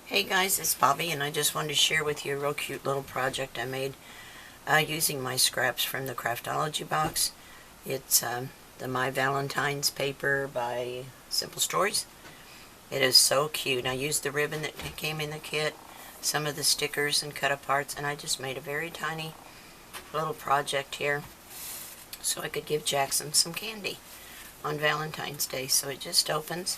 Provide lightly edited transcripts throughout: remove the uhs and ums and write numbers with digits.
Hey guys, it's Bobby, and I just wanted to share with you a real cute little project I made using my scraps from the Craftology box. It's the My Valentine's paper by Simple Stories. It is so cute. I used the ribbon that came in the kit, some of the stickers and cut aparts, and I just made a very tiny little project here so I could give Jackson some candy on Valentine's Day. So it just opens,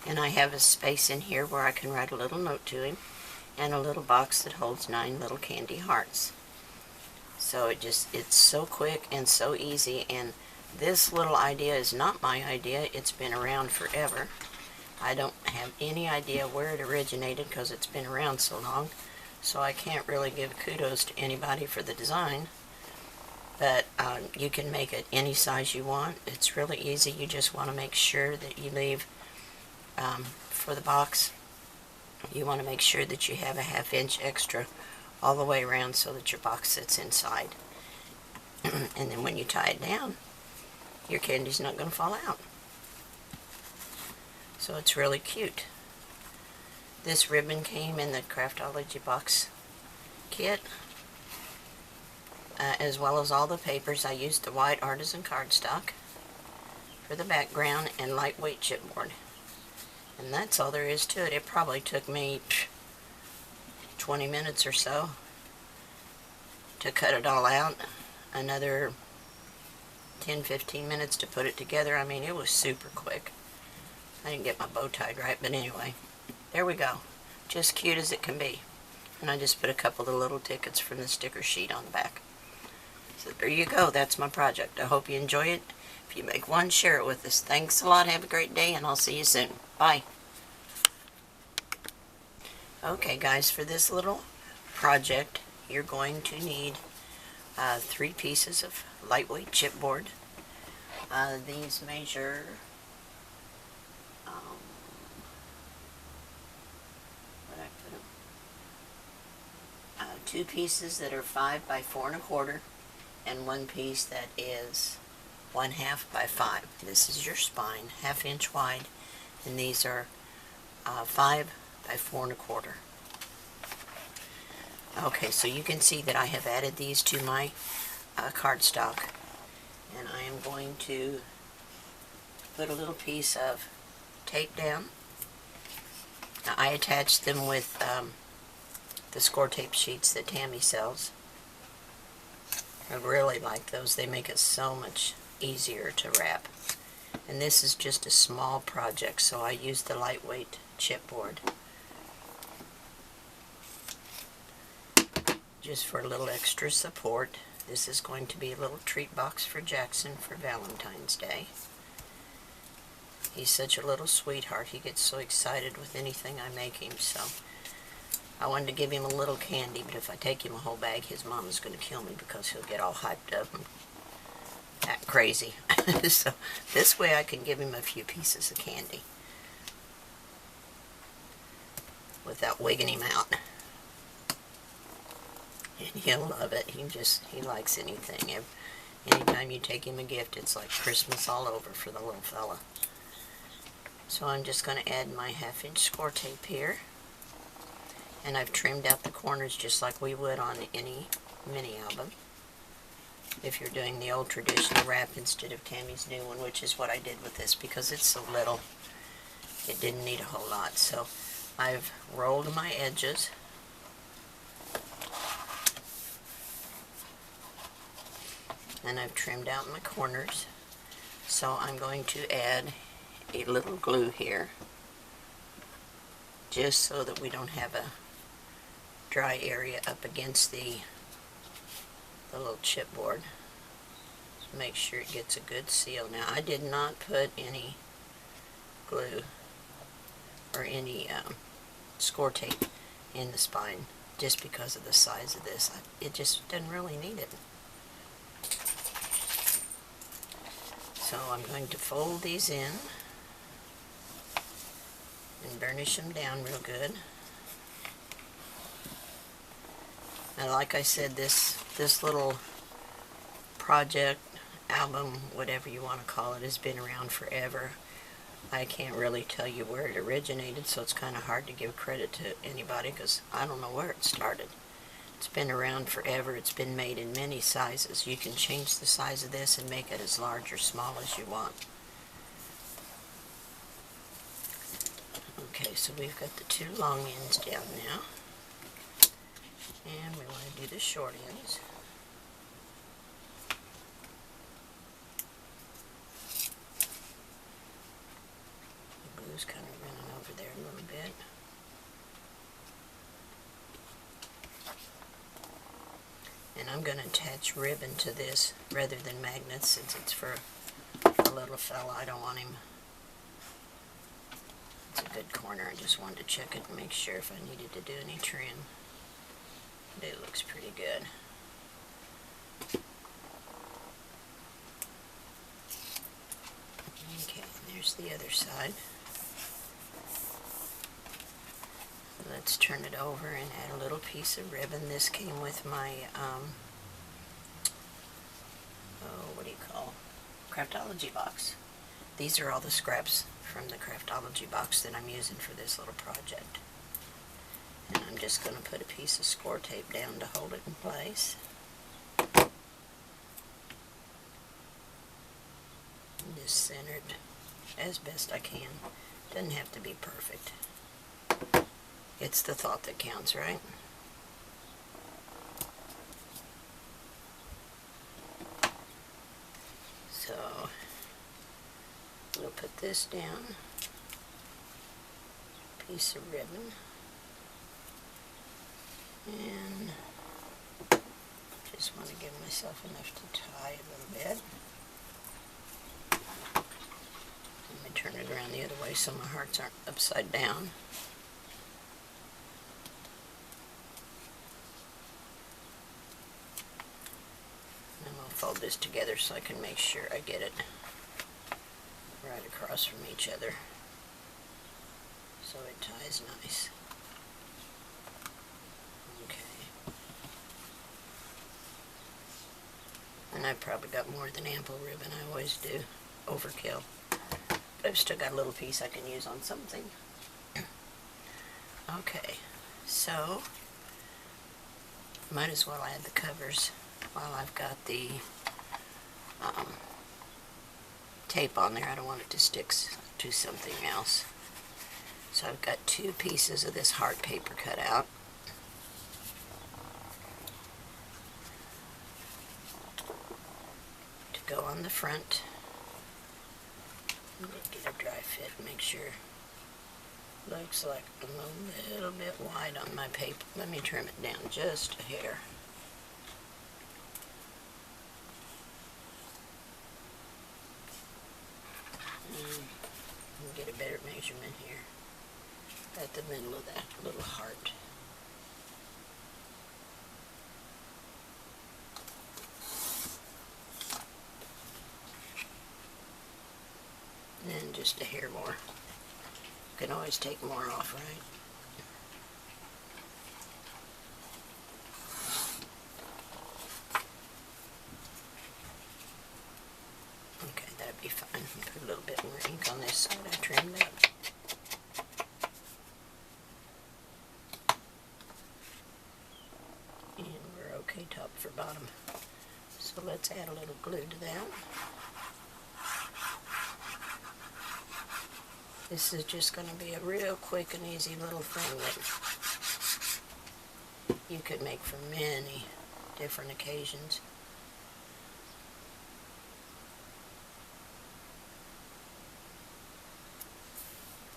and I have a space in here where I can write a little note to him, and a little box that holds 9 little candy hearts. So it's so quick and so easy, and this little idea is not my idea. It's been around forever. I don't have any idea where it originated because it's been around so long, so I can't really give kudos to anybody for the design. But you can make it any size you want. It's really easy. You just want to make sure that you leave for the box, you want to make sure that you have a 1/2 inch extra all the way around so that your box sits inside. And then when you tie it down, your candy's not going to fall out. So it's really cute. This ribbon came in the Craftology box kit, as well as all the papers. I used the white Artisan cardstock for the background and lightweight chipboard. And that's all there is to it. It probably took me 20 minutes or so to cut it all out. Another 10-15 minutes to put it together. I mean, it was super quick. I didn't get my bow tied right, but anyway, there we go. Just cute as it can be. And I just put a couple of little tickets from the sticker sheet on the back. So there you go. That's my project. I hope you enjoy it. If you make one, share it with us. Thanks a lot. Have a great day, and I'll see you soon. Bye. Okay, guys, for this little project, you're going to need 3 pieces of lightweight chipboard. These measure 2 pieces that are 5 by 4 1/4, and 1 piece that is 1/2 by 5. This is your spine, 1/2 inch wide, and these are 5 by 4 1/4. Okay, so you can see that I have added these to my cardstock, and I am going to put a little piece of tape down. Now, I attached them with the score tape sheets that Tammy sells. I really like those. They make it so much easier to wrap. And this is just a small project, so I used the lightweight chipboard just for a little extra support. This is going to be a little treat box for Jackson for Valentine's Day. He's such a little sweetheart. He gets so excited with anything I make him, so I wanted to give him a little candy, but if I take him a whole bag, his mom is going to kill me because he'll get all hyped up and act crazy. So this way I can give him a few pieces of candy without wigging him out. And he'll love it. He likes anything. Anytime you take him a gift, it's like Christmas all over for the little fella. So I'm just going to add my 1/2 inch score tape here. And I've trimmed out the corners just like we would on any mini album, if you're doing the old traditional wrap instead of Tammy's new one, which is what I did with this because it's so little. It didn't need a whole lot. So I've rolled my edges. And I've trimmed out my corners. So I'm going to add a little glue here, just so that we don't have a dry area up against the little chipboard. So make sure it gets a good seal. Now, I did not put any glue or any score tape in the spine just because of the size of this. It just didn't really need it. So I'm going to fold these in and burnish them down real good. And like I said, this little project, album, whatever you want to call it, has been around forever. I can't really tell you where it originated, so it's kind of hard to give credit to anybody because I don't know where it started. It's been around forever. It's been made in many sizes. You can change the size of this and make it as large or small as you want. Okay, so we've got the two long ends down now. And we want to do the short ends. The glue's kind of running over there a little bit. And I'm going to attach ribbon to this rather than magnets since it's for a little fella. I don't want him. It's a good corner. I just wanted to check it and make sure if I needed to do any trim. But it looks pretty good. Okay, there's the other side. Let's turn it over and add a little piece of ribbon. This came with my, what do you call, Craftology box. These are all the scraps from the Craftology box that I'm using for this little project. And I'm just going to put a piece of score tape down to hold it in place. Just centered as best I can. Doesn't have to be perfect. It's the thought that counts, right? So we'll put this down. Piece of ribbon. And just want to give myself enough to tie a little bit. Let me turn it around the other way so my hearts aren't upside down. And I'll fold this together so I can make sure I get it right across from each other so it ties nice. And I've probably got more than ample ribbon. I always do. Overkill. But I've still got a little piece I can use on something. Okay, so might as well add the covers while I've got the tape on there. I don't want it to stick to something else. So I've got two pieces of this heart paper cut out. Go on the front. Get a dry fit, make sure. Looks like I'm a little bit wide on my paper. Let me trim it down just a hair. And get a better measurement here at the middle of that little heart. And just a hair more. You can always take more off, right? Okay, that'd be fine. Put a little bit more ink on this side I trimmed up. And we're okay top for bottom. So let's add a little glue to that. This is just going to be a real quick and easy little thing that you could make for many different occasions.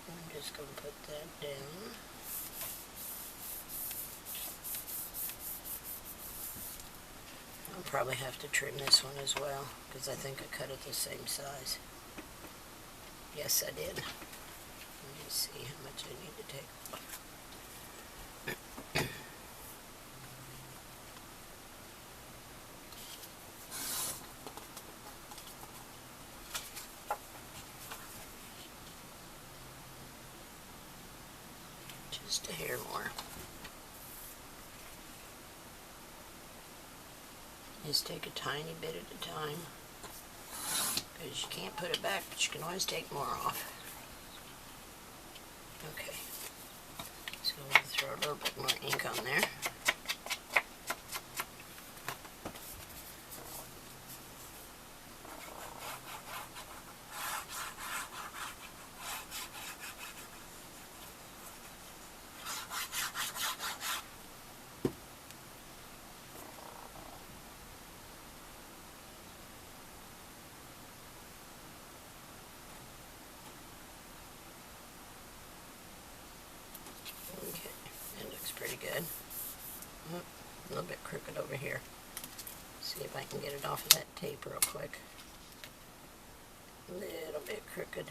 I'm just going to put that down. I'll probably have to trim this one as well because I think I cut it the same size. Yes, I did. Let me see how much I need to take off. Just a hair more. Just take a tiny bit at a time. Because you can't put it back, but you can always take more off. Okay, so we'll throw a little bit more ink on there. Okay, that looks pretty good. Oh, a little bit crooked over here. See if I can get it off of that tape real quick. A little bit crooked.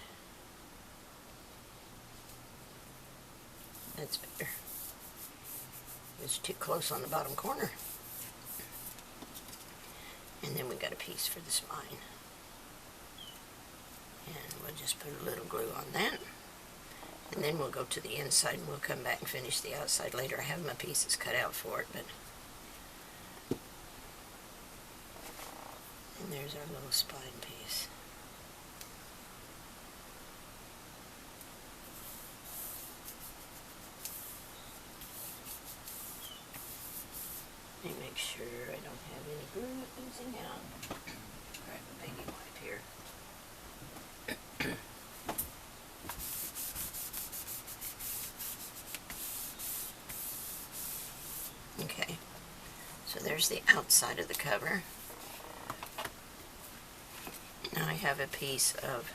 That's better. It's too close on the bottom corner. And then we got a piece for the spine. And we'll just put a little glue on that. And then we'll go to the inside and we'll come back and finish the outside later. I have my pieces cut out for it, but... And there's our little spine piece. Let me make sure I don't have any glue oozing out. Grab a baby wipe here. Okay, so there's the outside of the cover. Now I have a piece of,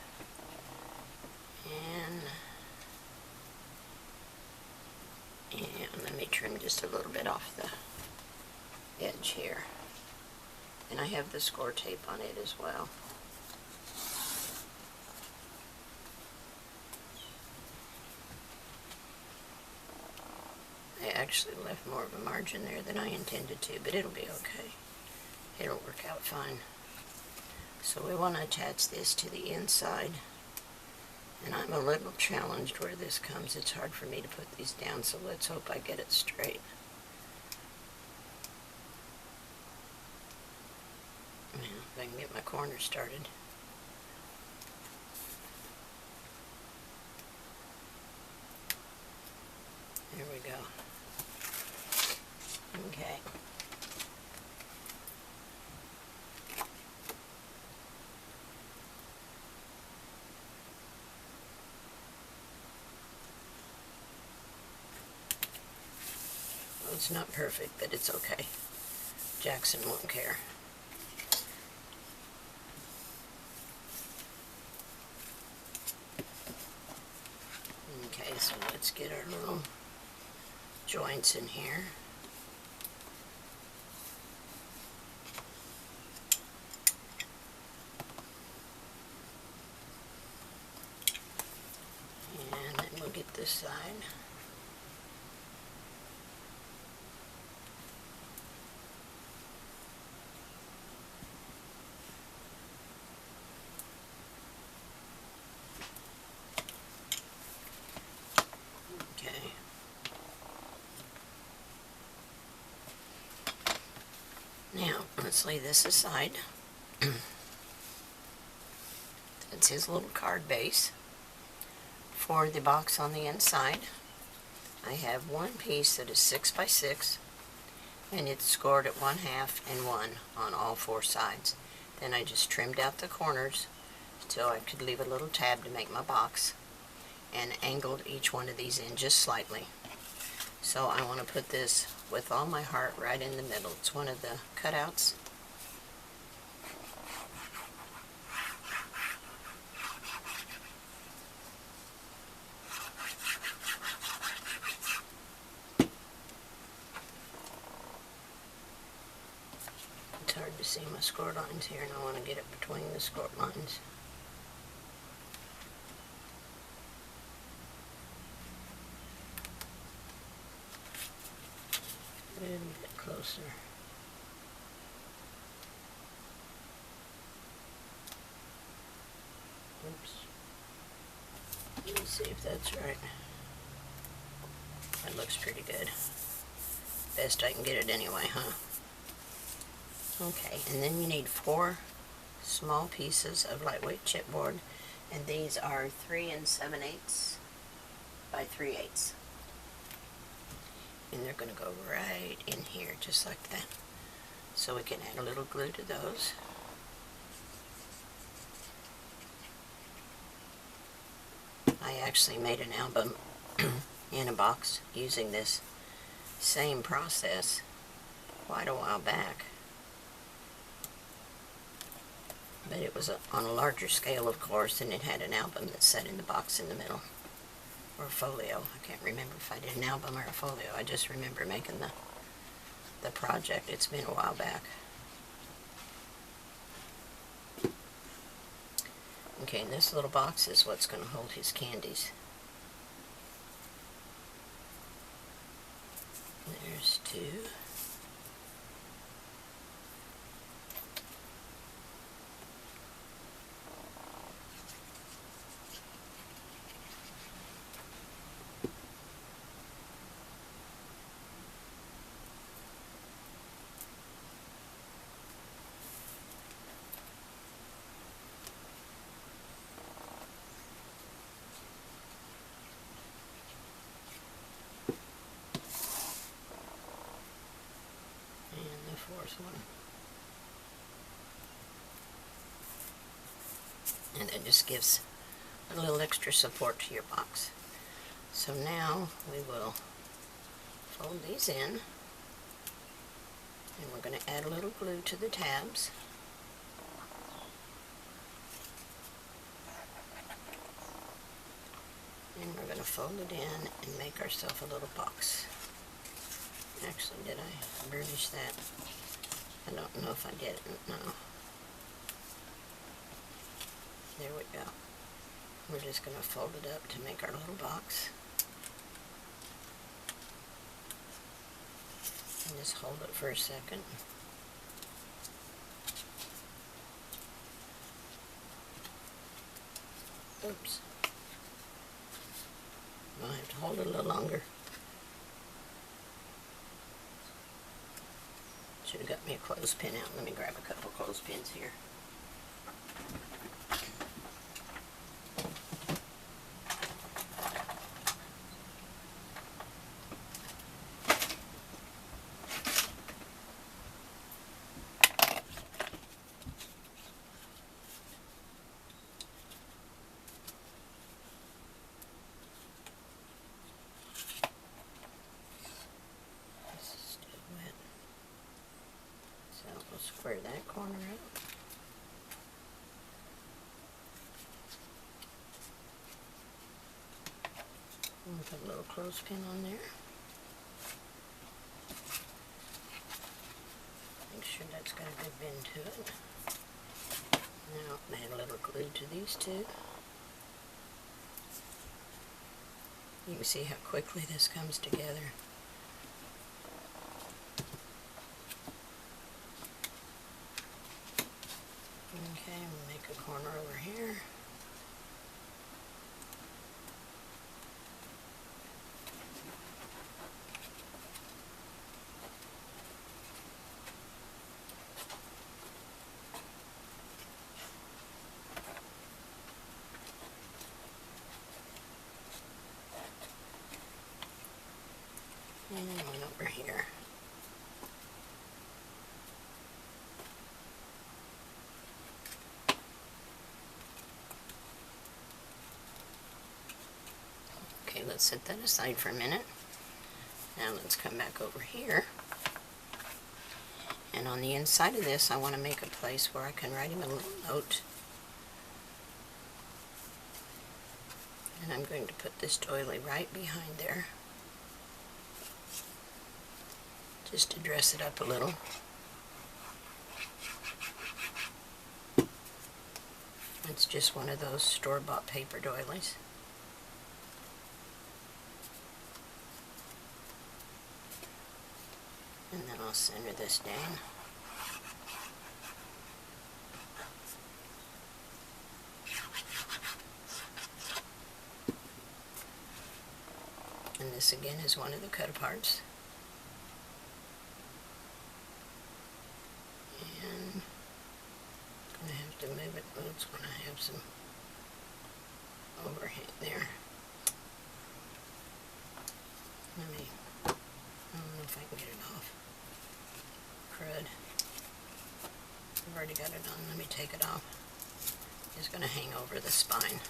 and let me trim just a little bit off the edge here. And I have the score tape on it as well. I actually left more of a margin there than I intended to, but it'll be okay. It'll work out fine. So we want to attach this to the inside. And I'm a little challenged where this comes. It's hard for me to put these down, so let's hope I get it straight. Now, if I can get my corner started. There we go. Okay. Well, it's not perfect, but it's okay. Jackson won't care. Okay, so let's get our little joints in here. And then we'll get this side. Okay. Now, let's lay this aside. That's his little card base. For the box on the inside, I have one piece that is 6 by 6, and it's scored at 1/2 and 1 on all 4 sides. Then I just trimmed out the corners so I could leave a little tab to make my box, and angled each one of these in just slightly. So I want to put this with all my heart right in the middle. It's one of the cutouts. It's hard to see my score lines here, and I want to get it between the score lines. A little bit closer. Oops. Let me see if that's right. That looks pretty good. Best I can get it anyway, huh? Okay, and then you need 4 small pieces of lightweight chipboard, and these are 3 7/8 by 3/8. And they're going to go right in here just like that. So we can add a little glue to those. I actually made an album in a box using this same process quite a while back. But it was on a larger scale, of course, and it had an album that sat in the box in the middle. Or a folio. I can't remember if I did an album or a folio. I just remember making the project. It's been a while back. Okay, and this little box is what's going to hold his candies. There's 2. Fourth one. And it just gives a little extra support to your box. So now we will fold these in, and we're going to add a little glue to the tabs. And we're going to fold it in and make ourselves a little box. Actually, did I burnish that? I don't know if I did. No. There we go. We're just going to fold it up to make our little box. And just hold it for a second. Oops. I'll have to hold it a little longer. Should have got me a clothespin out. Let me grab a couple clothespins here. Square that corner out. And put a little clothespin on there. Make sure that's got a good bend to it. Now add a little glue to these 2. You can see how quickly this comes together. Okay, we'll make a corner over here. And one over here. Okay, let's set that aside for a minute. Now let's come back over here. And on the inside of this, I want to make a place where I can write him a little note. And I'm going to put this doily right behind there, just to dress it up a little. It's just one of those store-bought paper doilies. And then I'll center this down. And this again is one of the cut-aparts. And I'm going to have to move it. It's going to have some overhang there. I don't know if I can get it off. Crud. I've already got it on. Let me take it off. It's going to hang over the spine,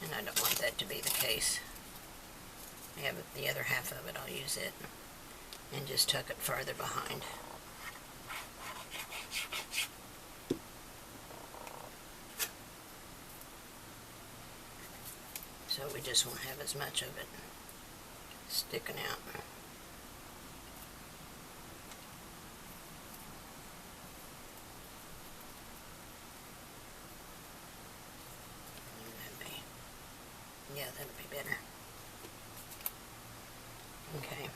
and I don't want that to be the case. I have the other half of it. I'll use it and just tuck it farther behind. So we just won't have as much of it sticking out. Yeah, that'll be better. Okay.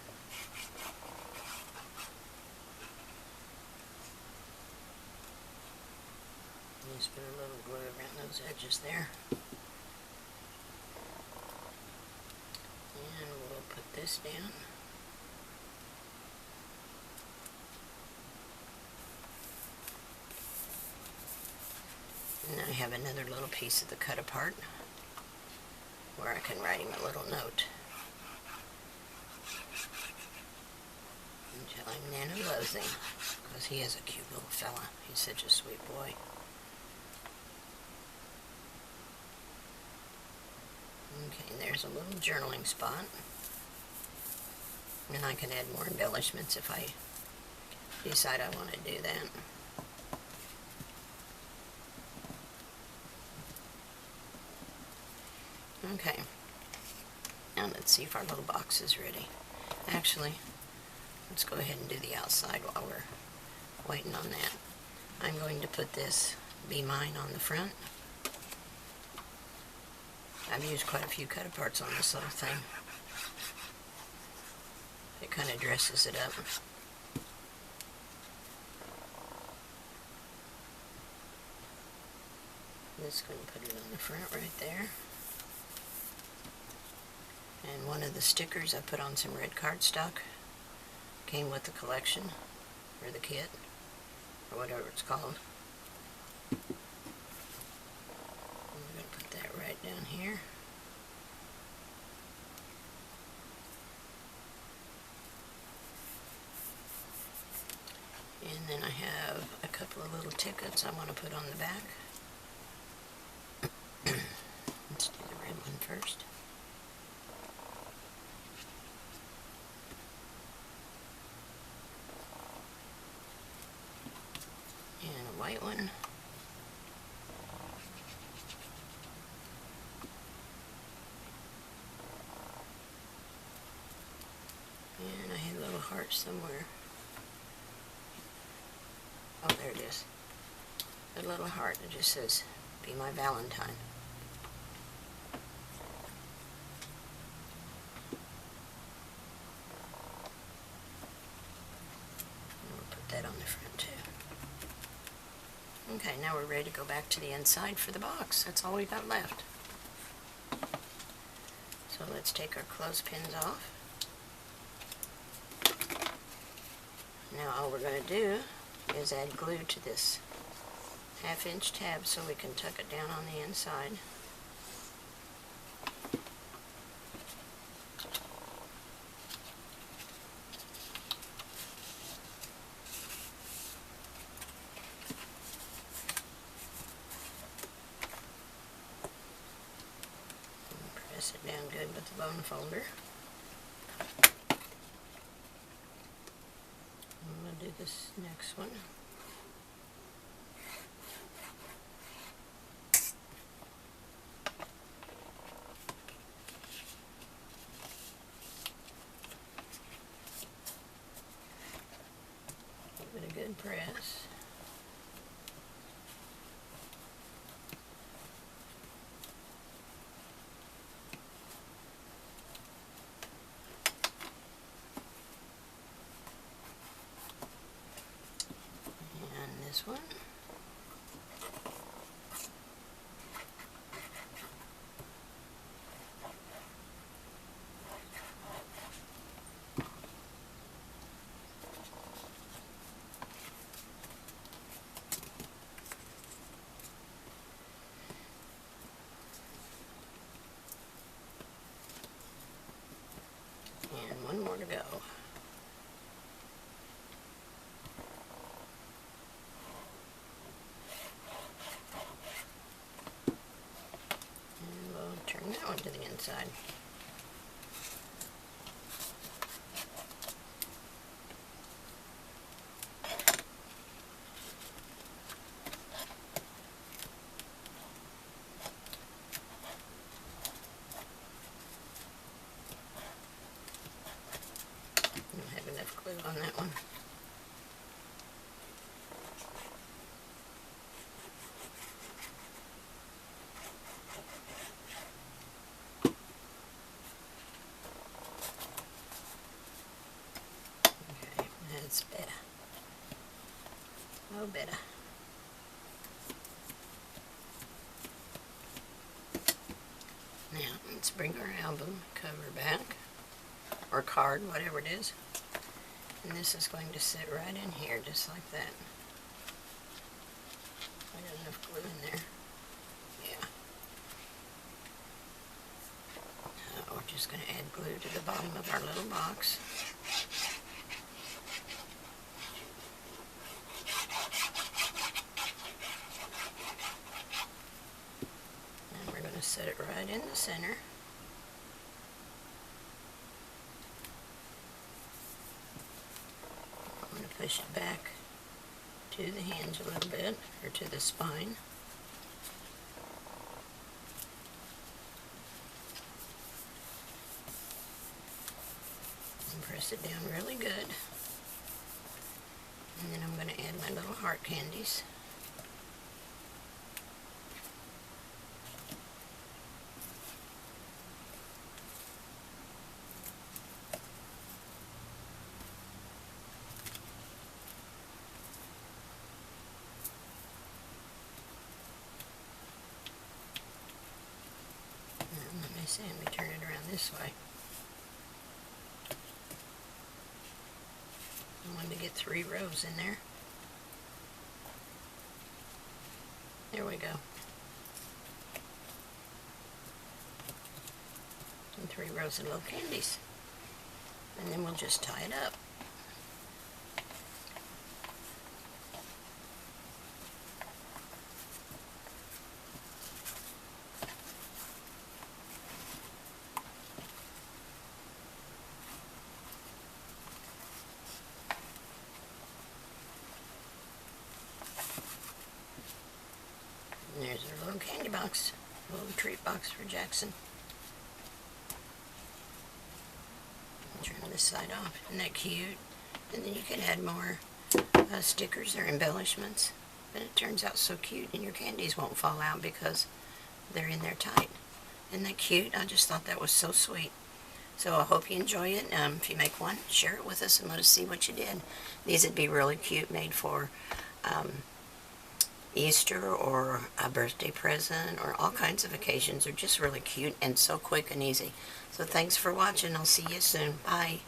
Just put a little glue around those edges there. And we'll put this down. And I have another little piece of the cut apart where I can write him a little note. And tell him Nana loves him, because he is a cute little fella. He's such a sweet boy. Okay, there's a little journaling spot. And I can add more embellishments if I decide I want to do that. Okay, now let's see if our little box is ready. Actually, let's go ahead and do the outside while we're waiting on that. I'm going to put this Be Mine on the front. I've used quite a few cut-aparts on this little thing. It kind of dresses it up. Just going to put it on the front right there. And one of the stickers I put on some red cardstock. Came with the collection, or the kit, or whatever it's called. I'm going to put that right down here. And then I have a couple of little tickets I want to put on the back. Let's do the red one first. And a white one. And I had a little heart somewhere. Oh, there it is. A little heart that just says, Be My Valentine. And we'll put that on the front too. Okay, now we're ready to go back to the inside for the box. That's all we've got left. So let's take our clothespins off. Now all we're going to do is add glue to this 1/2 inch tab so we can tuck it down on the inside. Press it down good with the bone folder. I'm going to do this next one. Give it a good press. This one. more to go. And we'll turn that one to the inside. On that one. Okay, that's better. Oh, better. Now, let's bring our album cover back, or card, whatever it is. And this is going to sit right in here, just like that. I got enough glue in there. Yeah. We're just going to add glue to the bottom of our little box. And we're going to set it right in the center. Push it back to the hinge a little bit, or to the spine. And press it down really good. And then I'm going to add my little heart candies. And we turn it around this way. I wanted to get 3 rows in there. There we go. And 3 rows of little candies. And then we'll just tie it up. And there's our little candy box, a little treat box for Jackson. Trim this side off. Isn't that cute? And then you can add more stickers or embellishments. And it turns out so cute, and your candies won't fall out because they're in there tight. Isn't that cute? I just thought that was so sweet. So I hope you enjoy it. If you make one, share it with us and let us see what you did. These would be really cute, made for Easter or a birthday present or all kinds of occasions. They're just really cute and so quick and easy. So thanks for watching. I'll see you soon. Bye.